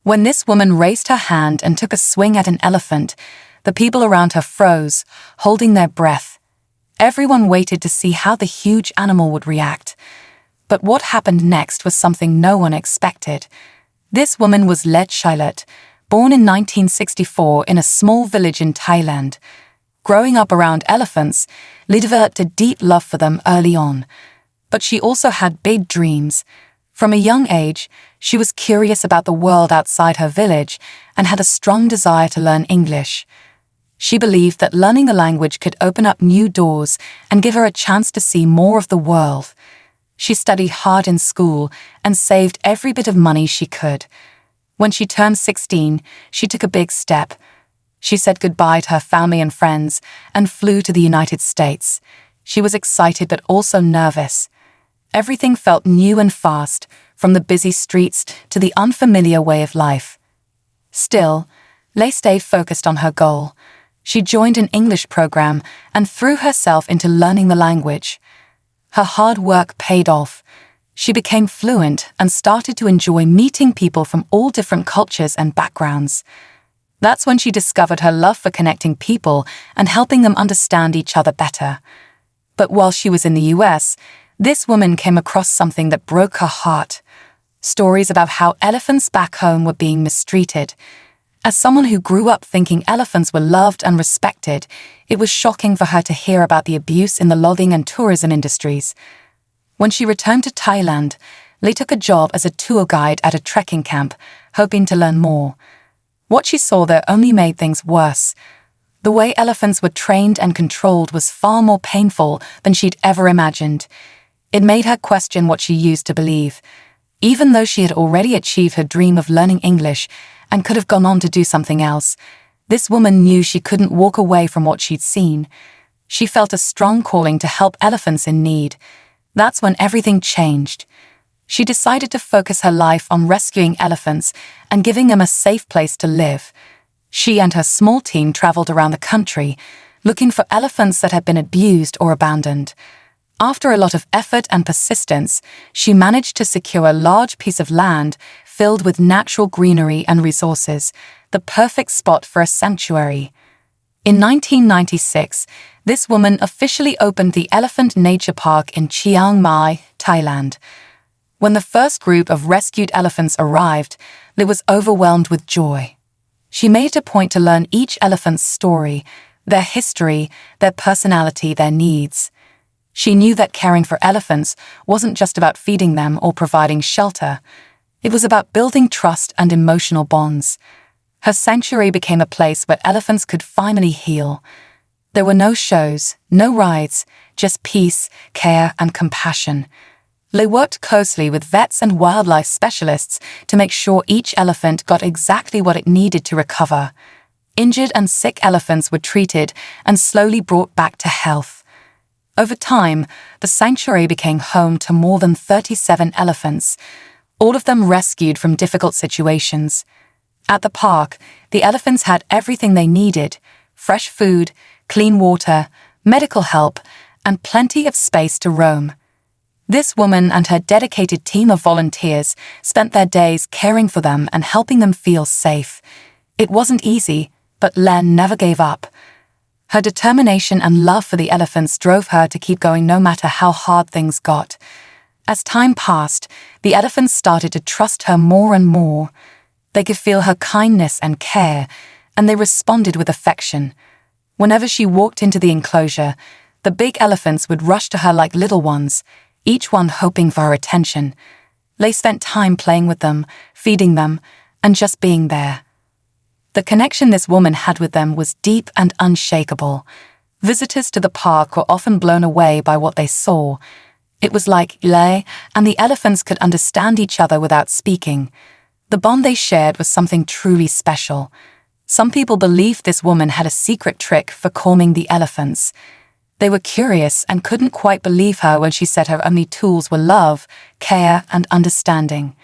When this woman raised her hand and took a swing at an elephant, the people around her froze, holding their breath. Everyone waited to see how the huge animal would react. But what happened next was something no one expected. This woman was Lek Chailert, born in 1964 in a small village in Thailand. Growing up around elephants, Lek developed a deep love for them early on. But she also had big dreams. From a young age, she was curious about the world outside her village and had a strong desire to learn English. She believed that learning the language could open up new doors and give her a chance to see more of the world. She studied hard in school and saved every bit of money she could. When she turned 16, she took a big step. She said goodbye to her family and friends and flew to the United States. She was excited but also nervous. Everything felt new and fast, from the busy streets to the unfamiliar way of life. Still, Lek stayed focused on her goal. She joined an English program and threw herself into learning the language. Her hard work paid off. She became fluent and started to enjoy meeting people from all different cultures and backgrounds. That's when she discovered her love for connecting people and helping them understand each other better. But while she was in the US, this woman came across something that broke her heart. Stories about how elephants back home were being mistreated. As someone who grew up thinking elephants were loved and respected, it was shocking for her to hear about the abuse in the logging and tourism industries. When she returned to Thailand, Lek took a job as a tour guide at a trekking camp, hoping to learn more. What she saw there only made things worse. The way elephants were trained and controlled was far more painful than she'd ever imagined. It made her question what she used to believe. Even though she had already achieved her dream of learning English and could have gone on to do something else, this woman knew she couldn't walk away from what she'd seen. She felt a strong calling to help elephants in need. That's when everything changed. She decided to focus her life on rescuing elephants and giving them a safe place to live. She and her small team traveled around the country, looking for elephants that had been abused or abandoned. After a lot of effort and persistence, she managed to secure a large piece of land filled with natural greenery and resources, the perfect spot for a sanctuary. In 1996, this woman officially opened the Elephant Nature Park in Chiang Mai, Thailand. When the first group of rescued elephants arrived, Lek was overwhelmed with joy. She made it a point to learn each elephant's story, their history, their personality, their needs. She knew that caring for elephants wasn't just about feeding them or providing shelter. It was about building trust and emotional bonds. Her sanctuary became a place where elephants could finally heal. There were no shows, no rides, just peace, care, and compassion. Lek worked closely with vets and wildlife specialists to make sure each elephant got exactly what it needed to recover. Injured and sick elephants were treated and slowly brought back to health. Over time, the sanctuary became home to more than 37 elephants, all of them rescued from difficult situations. At the park, the elephants had everything they needed: fresh food, clean water, medical help, and plenty of space to roam. This woman and her dedicated team of volunteers spent their days caring for them and helping them feel safe. It wasn't easy, but Len never gave up. Her determination and love for the elephants drove her to keep going no matter how hard things got. As time passed, the elephants started to trust her more and more. They could feel her kindness and care, and they responded with affection. Whenever she walked into the enclosure, the big elephants would rush to her like little ones, each one hoping for her attention. Lek spent time playing with them, feeding them, and just being there. The connection this woman had with them was deep and unshakable. Visitors to the park were often blown away by what they saw. It was like Lek and the elephants could understand each other without speaking. The bond they shared was something truly special. Some people believed this woman had a secret trick for calming the elephants. They were curious and couldn't quite believe her when she said her only tools were love, care, and understanding.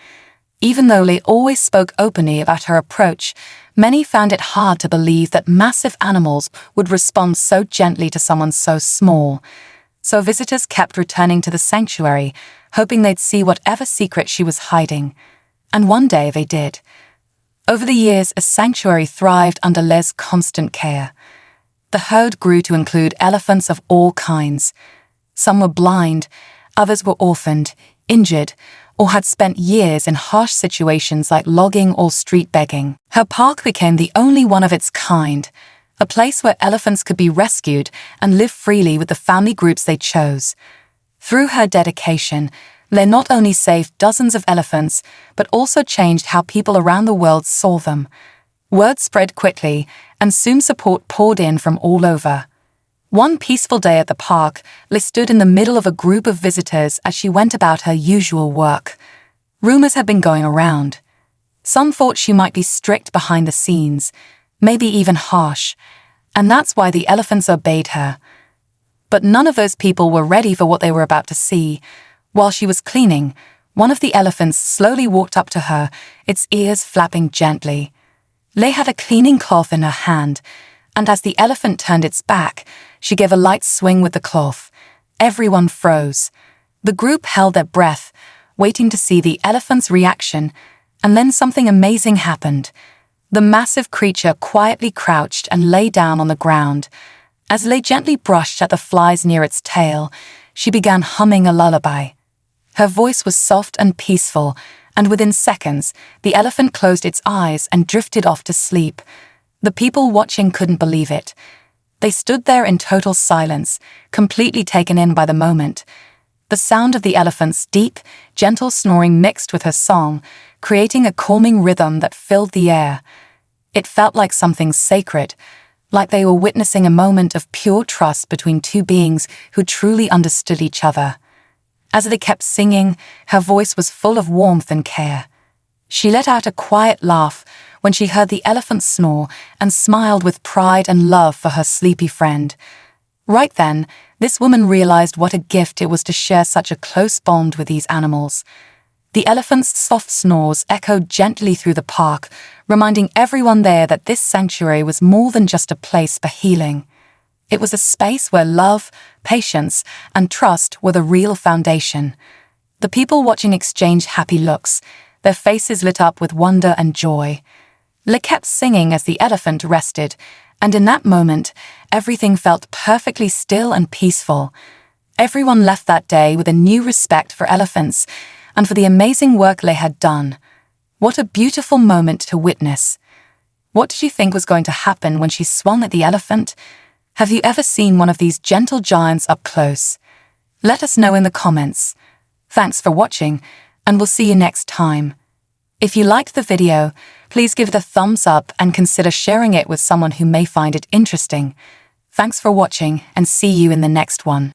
Even though Lek always spoke openly about her approach, many found it hard to believe that massive animals would respond so gently to someone so small. So visitors kept returning to the sanctuary, hoping they'd see whatever secret she was hiding. And one day they did. Over the years, a sanctuary thrived under Lek's constant care. The herd grew to include elephants of all kinds. Some were blind, others were orphaned, injured, or had spent years in harsh situations like logging or street begging. Her park became the only one of its kind, a place where elephants could be rescued and live freely with the family groups they chose. Through her dedication, Lek not only saved dozens of elephants, but also changed how people around the world saw them. Word spread quickly, and soon support poured in from all over. One peaceful day at the park, Lek stood in the middle of a group of visitors as she went about her usual work. Rumors had been going around. Some thought she might be strict behind the scenes, maybe even harsh, and that's why the elephants obeyed her. But none of those people were ready for what they were about to see. While she was cleaning, one of the elephants slowly walked up to her, its ears flapping gently. Lek had a cleaning cloth in her hand, and as the elephant turned its back, she gave a light swing with the cloth. Everyone froze. The group held their breath, waiting to see the elephant's reaction, and then something amazing happened. The massive creature quietly crouched and lay down on the ground. As Lek gently brushed at the flies near its tail, she began humming a lullaby. Her voice was soft and peaceful, and within seconds, the elephant closed its eyes and drifted off to sleep. The people watching couldn't believe it. They stood there in total silence, completely taken in by the moment. The sound of the elephant's deep, gentle snoring mixed with her song, creating a calming rhythm that filled the air. It felt like something sacred, like they were witnessing a moment of pure trust between two beings who truly understood each other. As they kept singing, her voice was full of warmth and care. She let out a quiet laugh when she heard the elephant snore and smiled with pride and love for her sleepy friend. Right then, this woman realized what a gift it was to share such a close bond with these animals. The elephant's soft snores echoed gently through the park, reminding everyone there that this sanctuary was more than just a place for healing. It was a space where love, patience, and trust were the real foundation. The people watching exchanged happy looks, their faces lit up with wonder and joy. Lek kept singing as the elephant rested, and in that moment, everything felt perfectly still and peaceful. Everyone left that day with a new respect for elephants and for the amazing work Lek had done. What a beautiful moment to witness. What did you think was going to happen when she swung at the elephant? Have you ever seen one of these gentle giants up close? Let us know in the comments. Thanks for watching, and we'll see you next time. If you liked the video, please give it a thumbs up and consider sharing it with someone who may find it interesting. Thanks for watching, and see you in the next one.